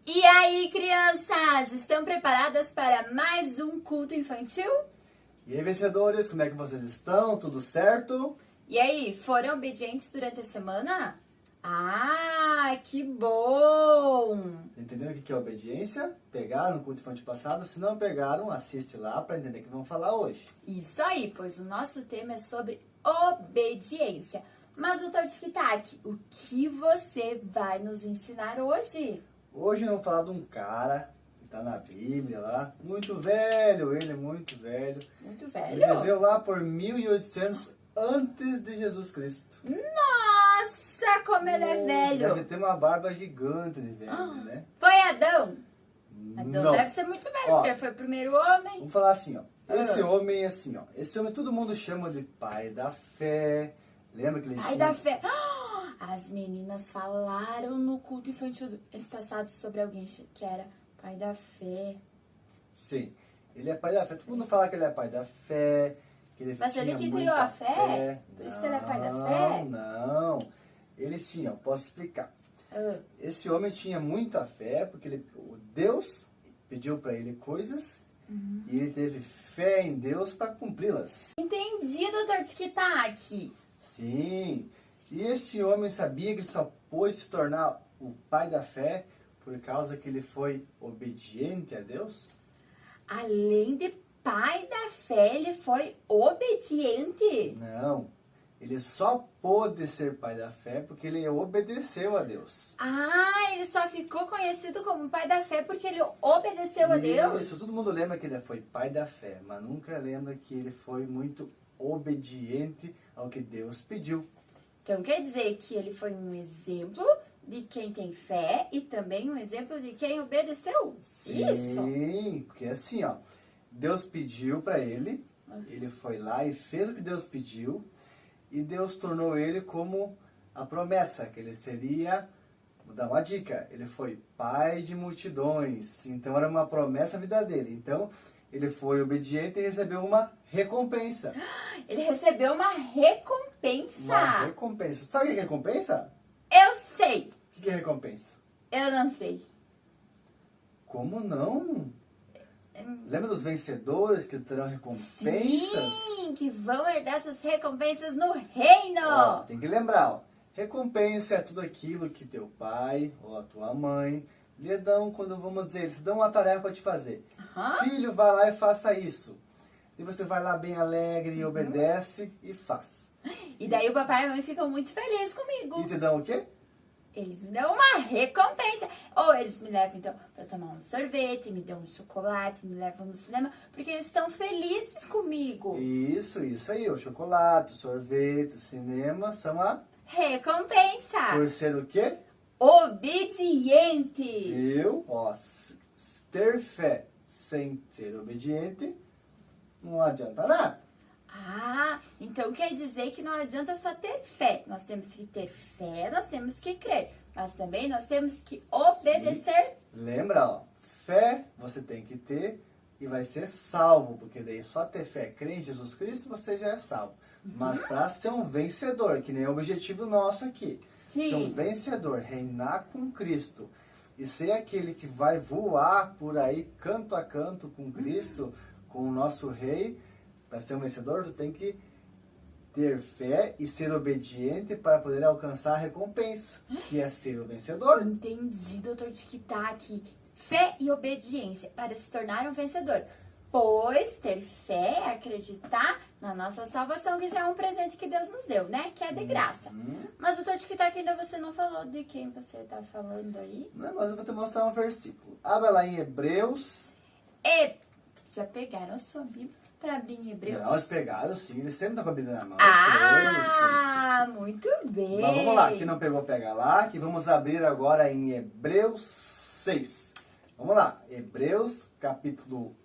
E aí, crianças, estão preparadas para mais um culto infantil? E aí, vencedores, como é que vocês estão? Tudo certo? E aí, foram obedientes durante a semana? Ah, que bom! Entenderam o que é obediência? Pegaram o culto infantil passado? Se não pegaram, assiste lá para entender o que vamos falar hoje. Isso aí, pois o nosso tema é sobre obediência. Mas, doutor Tic-Tac, o que você vai nos ensinar hoje? Hoje vamos falar de um cara que está na Bíblia lá, muito velho, ele é muito velho. Muito Ele velho? viveu lá por 1800 antes de Jesus Cristo. Nossa, como ele é velho! Deve ter uma barba gigante de velho, né? Foi Adão? Adão Não. deve ser muito velho, Ó, porque ele foi o primeiro homem. Vamos falar assim, ó. Esse Ah. homem é assim, ó. Esse homem todo mundo chama de pai da fé. Lembra que ele Pai da fé. As meninas falaram no culto infantil esse passado sobre alguém que era pai da fé. Sim, ele é pai da fé. Todo mundo fala que ele é pai da fé. Que ele Mas ele tinha que criou muita a fé? Por isso que ele é pai da fé? Não. Ele tinha, eu posso explicar. Ah, Esse homem tinha muita fé porque o Deus pediu para ele coisas e ele teve fé em Deus para cumpri-las. entendi, doutor Tic-Tac. Sim. E este homem sabia que ele só pôde se tornar o pai da fé por causa que ele foi obediente a Deus? Além de pai da fé, ele foi obediente. Não. Ele só pôde ser pai da fé porque ele obedeceu a Deus. Ah, ele só ficou conhecido como pai da fé porque ele obedeceu a Deus? Isso, todo mundo lembra que ele foi pai da fé, mas nunca lembra que ele foi muito obediente ao que Deus pediu. Então quer dizer que ele foi um exemplo de quem tem fé e também um exemplo de quem obedeceu? Isso? Sim, porque assim, ó, Deus pediu para ele, ele foi lá e fez o que Deus pediu, e Deus tornou ele como a promessa, que ele seria, vou dar uma dica, ele foi pai de multidões, então era uma promessa a vida dele. Então, ele foi obediente e recebeu uma recompensa. Ele recebeu uma recompensa. Uma recompensa. Sabe o que é recompensa? Eu sei. O que é recompensa? Eu não sei. Como não? Lembra dos vencedores que terão recompensas? Sim, que vão herdar essas recompensas no reino. Ó, tem que lembrar, ó. Recompensa é tudo aquilo que teu pai ou a tua mãe lhe dão quando, vamos dizer, eles dão uma tarefa para te fazer. Aham. Filho, vai lá e faça isso. E você vai lá bem alegre e obedece e faz. E daí o papai e a mãe ficam muito felizes comigo. E te dão o quê? Eles me dão uma recompensa. Ou eles me levam, então, pra tomar um sorvete, me dão um chocolate, me levam no cinema, porque eles estão felizes comigo. Isso aí. O chocolate, o sorvete, o cinema são a... Recompensa. Por ser o quê? Obediente. Ter fé sem ser obediente não adianta nada. Ah, então quer dizer que não adianta só ter fé. Nós temos que ter fé, nós temos que crer. Mas também nós temos que obedecer. Lembra, ó, fé você tem que ter e vai ser salvo, porque daí só ter fé, crer em Jesus Cristo, você já é salvo. Mas para ser um vencedor, que nem é o objetivo nosso aqui, Sim. ser um vencedor, reinar com Cristo e ser aquele que vai voar por aí canto a canto com Cristo, com o nosso rei, para ser um vencedor, tu tem que ter fé e ser obediente para poder alcançar a recompensa, que é ser o vencedor. Entendi, doutor Tic-Tac. Fé e obediência para se tornar um vencedor. Pois ter fé é acreditar na nossa salvação, que já é um presente que Deus nos deu, né? Que é de graça. Mas, doutor Tic-Tac, ainda você não falou de quem você está falando aí. Não, mas eu vou te mostrar um versículo. Abra lá em Hebreus. E já pegaram a sua Bíblia para abrir em Hebreus? Não, eles pegaram sim, eles sempre estão com a Bíblia na mão. Ah, muito bem. Mas vamos lá, quem não pegou, pega lá, que vamos abrir agora em Hebreus 6. Vamos lá, Hebreus capítulo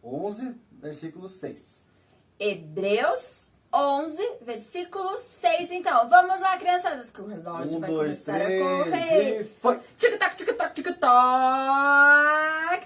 11, versículo 6. Hebreus 11, versículo 6. Então, vamos lá, criançadas, que o relógio vai começar a correr. E foi! Tic-tac, tic-tac, tic-tac.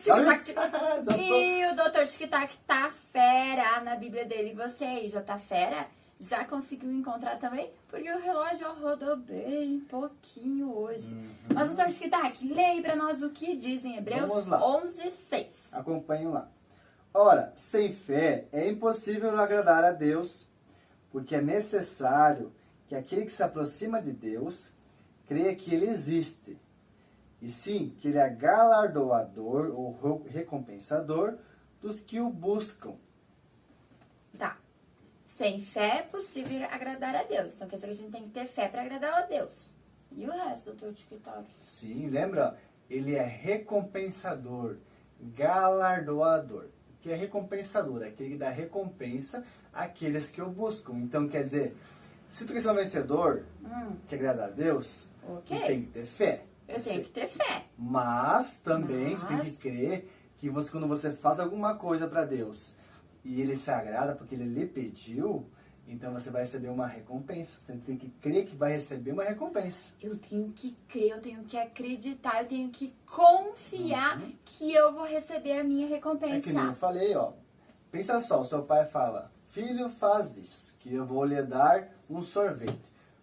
Tic-tac, tic-tac. E o doutor Tic-Tac tá fera na Bíblia dele. E você aí, já tá fera? Já conseguiu encontrar também? Porque o relógio rodou bem pouquinho hoje. Mas, doutor Tic-Tac, leia para nós o que diz em Hebreus Vamos lá. 11:6. Acompanhem lá. Ora, sem fé é impossível agradar a Deus, porque é necessário que aquele que se aproxima de Deus creia que Ele existe, e sim que Ele é galardoador ou recompensador dos que o buscam. Tá. Sem fé é possível agradar a Deus. Então quer dizer que a gente tem que ter fé para agradar a Deus. E o resto, doutor Tic-Tac? Sim, lembra? Ele é recompensador, galardoador. O que é recompensador? É aquele que dá recompensa àqueles que o buscam. Então, quer dizer, se tu quer ser um vencedor, que agrada a Deus, Ok. tu tem que ter fé. Eu tenho que ter fé. Mas também tu tem que crer que você, quando você faz alguma coisa para Deus e Ele se agrada porque Ele lhe pediu, então você vai receber uma recompensa. Você tem que crer que vai receber uma recompensa. Eu tenho que crer, eu tenho que acreditar, eu tenho que confiar que eu vou receber a minha recompensa. É que nem eu falei, ó. Pensa só, o seu pai fala, filho, faz isso, que eu vou lhe dar um sorvete.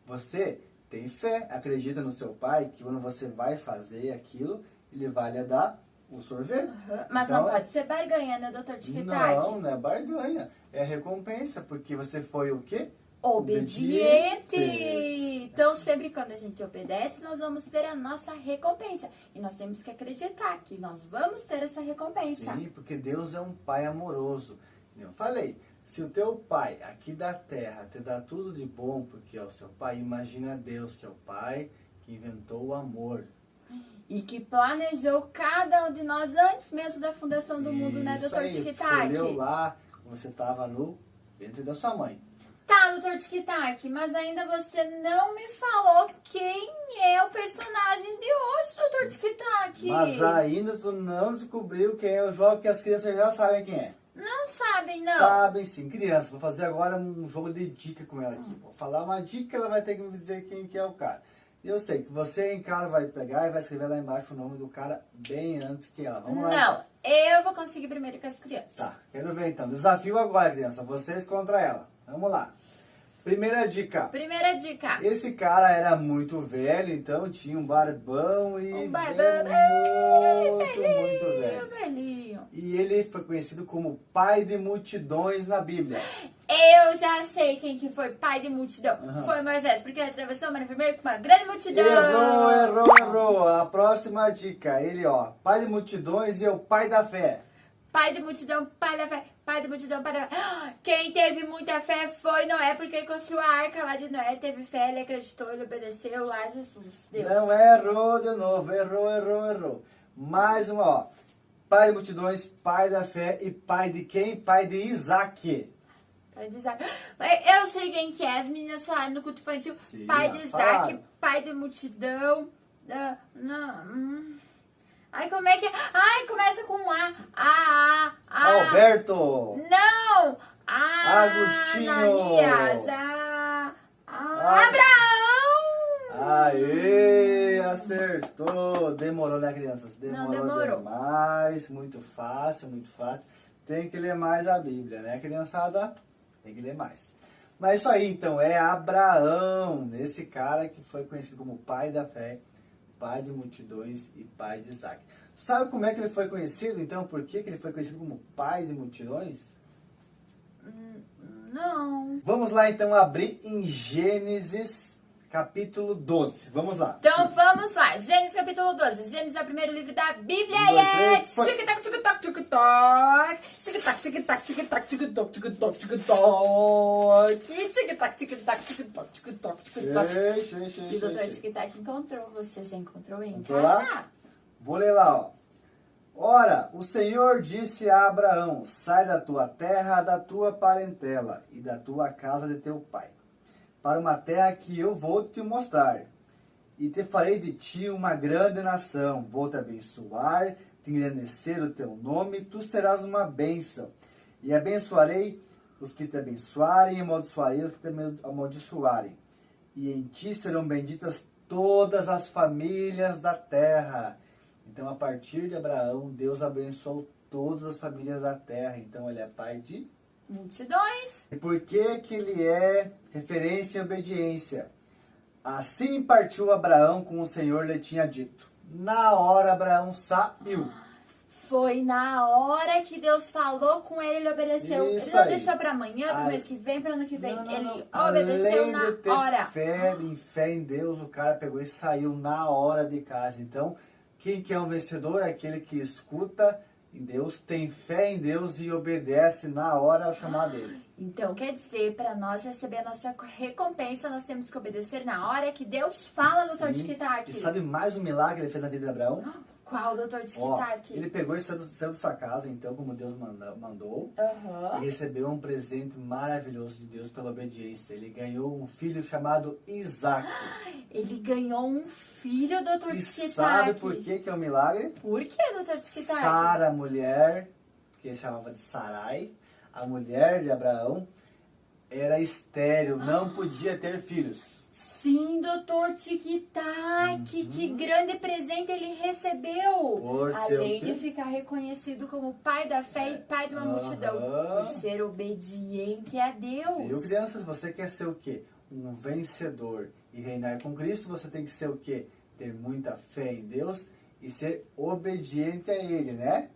Você tem fé, acredita no seu pai, que quando você vai fazer aquilo, ele vai lhe dar o sorvete. Mas Então, não pode ser barganha, né, doutor Tic-Tac? Não é barganha. É recompensa, porque você foi o quê? Obediente! Então, sempre quando a gente obedece, nós vamos ter a nossa recompensa. E nós temos que acreditar que nós vamos ter essa recompensa. Sim, porque Deus é um pai amoroso. Eu falei, se o teu pai aqui da terra te dá tudo de bom, porque é o seu pai, imagina Deus, que é o pai que inventou o amor. E que planejou cada um de nós antes mesmo da fundação do mundo, né, Isso doutor aí, Tic-Tac? escolheu lá, você estava no ventre da sua mãe. Tá, doutor Tic-Tac, mas ainda você não me falou quem é o personagem de hoje, doutor Tic-Tac. Mas ainda tu não descobriu quem é o jogo, que as crianças já sabem quem é. Não sabem, não. Sabem sim, criança. Vou fazer agora um jogo de dica com ela aqui. Vou falar uma dica, ela vai ter que me dizer quem que é o cara. E eu sei que você em casa vai pegar e vai escrever lá embaixo o nome do cara bem antes que ela. Vamos lá. Não, eu vou conseguir primeiro com as crianças. Tá, quero ver então. Desafio agora, criança. Vocês contra ela. Vamos lá. Primeira dica. Primeira dica. Esse cara era muito velho, então tinha um barbão e Um barbão muito velho. velhinho. E ele foi conhecido como pai de multidões na Bíblia. Eu já sei quem que foi pai de multidão. Aham. Foi Moisés, porque ele atravessou o mar vermelho com uma grande multidão. Errou. A próxima dica. Ele, ó, pai de multidões e é o pai da fé. Pai de multidão, pai da fé. Pai de multidão, pai da fé. Quem teve muita fé foi Noé, porque ele construiu a arca lá de Noé. Teve fé, ele acreditou, ele obedeceu lá, Jesus. Deus. Não errou de novo. Errou. Mais uma, ó. Pai de multidões, pai da fé e pai de quem? Pai de Isaac. Pai de Isaac. Eu sei quem que é. As meninas falaram no culto infantil. Sim, Pai de elas Isaac, falaram. pai de multidão. Ai, como é que é? Ai, começa com A. Alberto. Não! Agostinho. Ananias. Abraão! Aê, acertou. Demorou, né, crianças? Demorou. Demais. Muito fácil. Tem que ler mais a Bíblia, né, criançada? Tem que ler mais. Mas isso aí, então, é Abraão. Esse cara que foi conhecido como pai da fé, pai de multidões e pai de Isaac. Sabe como é que ele foi conhecido, então? Por que ele foi conhecido como pai de multidões? Não. Vamos lá, então, abrir em Gênesis, capítulo 12. Vamos lá. Então vamos lá. Gênesis capítulo 12. Gênesis é o primeiro livro da Bíblia Um, dois, e é três, foi. tic-tac, tic-tac, tic-tac. Tic-tac, tic-tac, tic-tac, tic-tac, tic-tac, tic-tac. Tic-tac, tic-tac, tic-tac, tic-tac, tic-tac. E o doutor Tic-Tac encontrou. Você já encontrou aí em Encontrou casa? lá? Vou ler lá, ó. Ora, o Senhor disse a Abraão, sai da tua terra, da tua parentela e da tua casa de teu pai, para uma terra que eu vou te mostrar. E te farei de ti uma grande nação, vou te abençoar, te engrandecer o teu nome, tu serás uma bênção. E abençoarei os que te abençoarem, e amaldiçoarei os que te amaldiçoarem. E em ti serão benditas todas as famílias da terra. Então, a partir de Abraão, Deus abençoou todas as famílias da terra. Então, ele é pai de multidões. E por que que ele é referência em obediência? Assim partiu Abraão como o Senhor lhe tinha dito. Na hora Abraão saiu. Foi na hora que Deus falou com ele, ele obedeceu. Isso Ele não aí. deixou para amanhã, para o Aí. mês que vem, para ano que vem. Não, não, Ele não. obedeceu Além na de ter hora. fé em Deus, o cara pegou e saiu na hora de casa. Então, quem que é um vencedor? É aquele que escuta em Deus, tem fé em Deus e obedece na hora ao chamado dele. Então, quer dizer, para nós receber a nossa recompensa, nós temos que obedecer na hora que Deus fala, doutor Sim. Tic-Tac. E sabe mais um milagre que ele fez na vida de Abraão? Qual, doutor Ó, Tic-Tac? ele pegou e saiu da sua casa, então, como Deus mandou, Aham. e recebeu um presente maravilhoso de Deus pela obediência. Ele ganhou um filho chamado Isaac. Ele ganhou um filho, doutor E Tic-Tac. sabe por que é um milagre? Por que, doutor Tic-Tac? Sara, a mulher, que ele chamava de Sarai, a mulher de Abraão, era estéril, não podia ter filhos. Sim, doutor Tic-Tac, que grande presente ele recebeu. Por ser o Além quê? de ficar reconhecido como pai da fé e pai de uma multidão. Por ser obediente a Deus. Viu, crianças? Você quer ser o quê? Um vencedor e reinar com Cristo, você tem que ser o quê? Ter muita fé em Deus e ser obediente a Ele, né?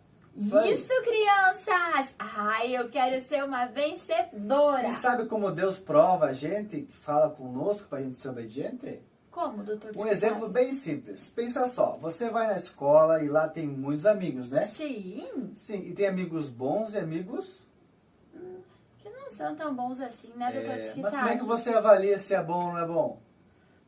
Aí. Isso, crianças! Ai, eu quero ser uma vencedora. E sabe como Deus prova a gente, que fala conosco pra gente ser obediente? Como, doutor Um Tic-Tac? exemplo bem simples. Pensa só, você vai na escola e lá tem muitos amigos, né? Sim, Sim, e tem amigos bons e amigos... que não são tão bons assim, né, doutor mas Tic-Tac? como é que você avalia se é bom ou não é bom?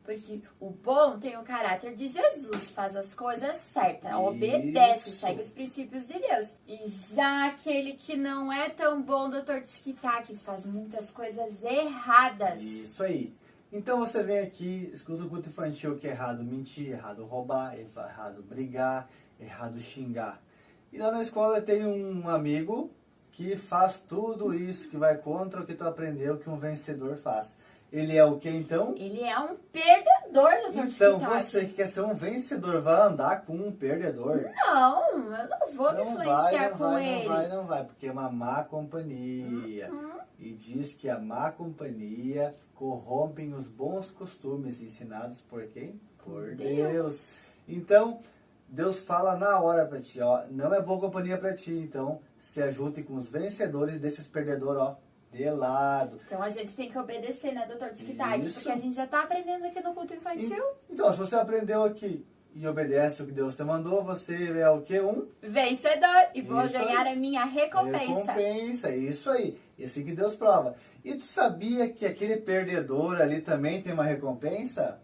Porque o bom tem o caráter de Jesus, faz as coisas certas, Isso. obedece, segue os princípios de Deus. E já aquele que não é tão bom, doutor Tic-Tac, faz muitas coisas erradas. Isso aí. Então você vem aqui, escuta o culto infantil que é errado mentir, errado roubar, errado brigar, errado xingar. E lá na escola tem um amigo que faz tudo isso, que vai contra o que tu aprendeu que um vencedor faz. Ele é o que então? Ele é um perdedor, doutor Então Tic-Tac. você que quer ser um vencedor vai andar com um perdedor. Não, eu não vou me influenciar com ele. Não vai, porque é uma má companhia. E diz que a má companhia corrompem os bons costumes ensinados por quem? Por Deus. Então, Deus fala na hora pra ti, ó, não é boa companhia pra ti, então se ajunte com os vencedores e deixa os perdedores, ó, de lado. Então a gente tem que obedecer, né, doutor Tic-Tac? Isso. Porque a gente já tá aprendendo aqui no culto infantil. Então, se você aprendeu aqui e obedece o que Deus te mandou, você é o quê? Um Vencedor! E vou Isso ganhar aí. a minha recompensa. Recompensa, isso aí. Esse que Deus prova. E tu sabia que aquele perdedor ali também tem uma recompensa?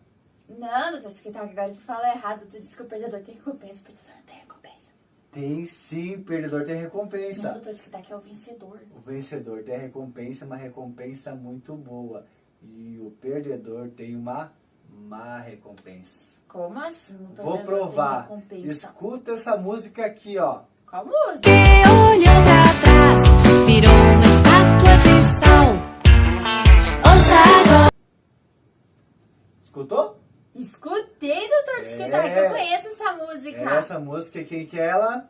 Não, doutor Tic-Tac, agora tu fala errado. Tu disse que o perdedor tem recompensa, o perdedor não tem recompensa. Tem sim, perdedor tem recompensa. Não, doutor Tic-Tac é o vencedor. O vencedor tem recompensa, uma recompensa muito boa. E o perdedor tem uma má recompensa. Como assim? O Vou perdedor provar. tem recompensa? Escuta essa música aqui, ó. Qual música? Que olhou pra trás, virou uma estátua de sal. Ouça agora. Escutou? Escutei, doutor Tic-Tac, eu conheço essa música. Essa música, quem que é ela?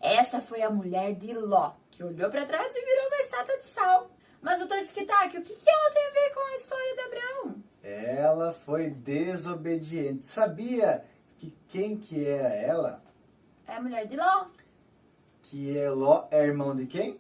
Essa foi a mulher de Ló, que olhou pra trás e virou uma estátua de sal. Mas, doutor Tic-Tac, o que ela tem a ver com a história de Abraão? Ela foi desobediente. Sabia que quem que era ela? É a mulher de Ló. Que Ló é irmão de quem?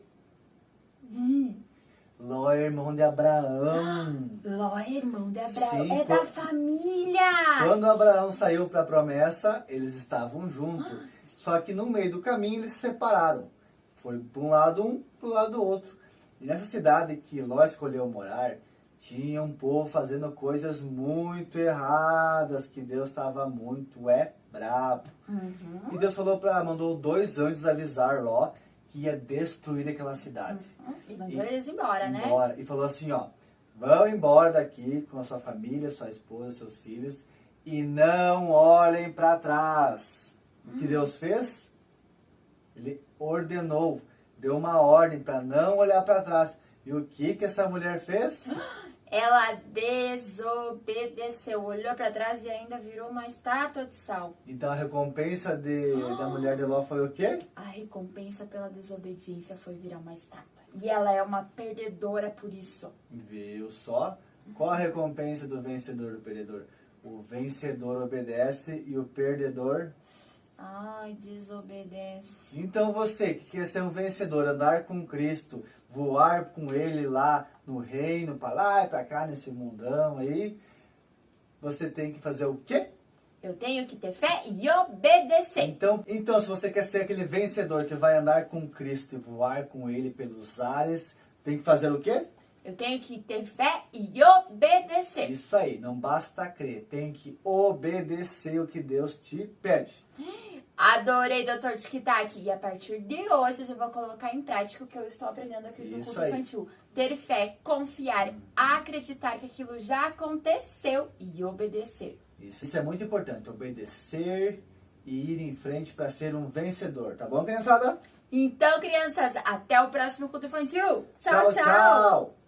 Ló é irmão de Abraão. Ló é irmão de Abraão, Sim, é da família. Quando Abraão saiu para a promessa, eles estavam juntos. Só que no meio do caminho eles se separaram. Foi para um lado para o lado outro. E nessa cidade que Ló escolheu morar, tinha um povo fazendo coisas muito erradas, que Deus estava muito bravo. E Deus mandou 2 anjos avisar Ló que ia destruir aquela cidade. E mandou eles embora, né? E falou assim, ó, vão embora daqui com a sua família, sua esposa, seus filhos, e não olhem para trás. O que Deus fez? Ele ordenou, deu uma ordem para não olhar para trás. E o que essa mulher fez? Ela desobedeceu, olhou para trás e ainda virou uma estátua de sal. Então a recompensa da mulher de Ló foi o quê? A recompensa pela desobediência foi virar uma estátua. E ela é uma perdedora por isso. Viu só? Qual a recompensa do vencedor e do perdedor? O vencedor obedece e o perdedor... Ai, desobedece. Então você que quer ser um vencedor, andar com Cristo, voar com Ele lá no reino, para lá e para cá nesse mundão aí, você tem que fazer o quê? Eu tenho que ter fé e obedecer. Então se você quer ser aquele vencedor que vai andar com Cristo e voar com Ele pelos ares, tem que fazer o quê? Eu tenho que ter fé e obedecer. Isso aí, não basta crer, tem que obedecer o que Deus te pede. Adorei, Dr. Tic-Tac. E a partir de hoje eu vou colocar em prática o que eu estou aprendendo aqui no Isso culto aí. infantil. Ter fé, confiar, acreditar que aquilo já aconteceu e obedecer. Isso é muito importante, obedecer e ir em frente para ser um vencedor, tá bom, criançada? Então, crianças, até o próximo culto infantil. Tchau, tchau!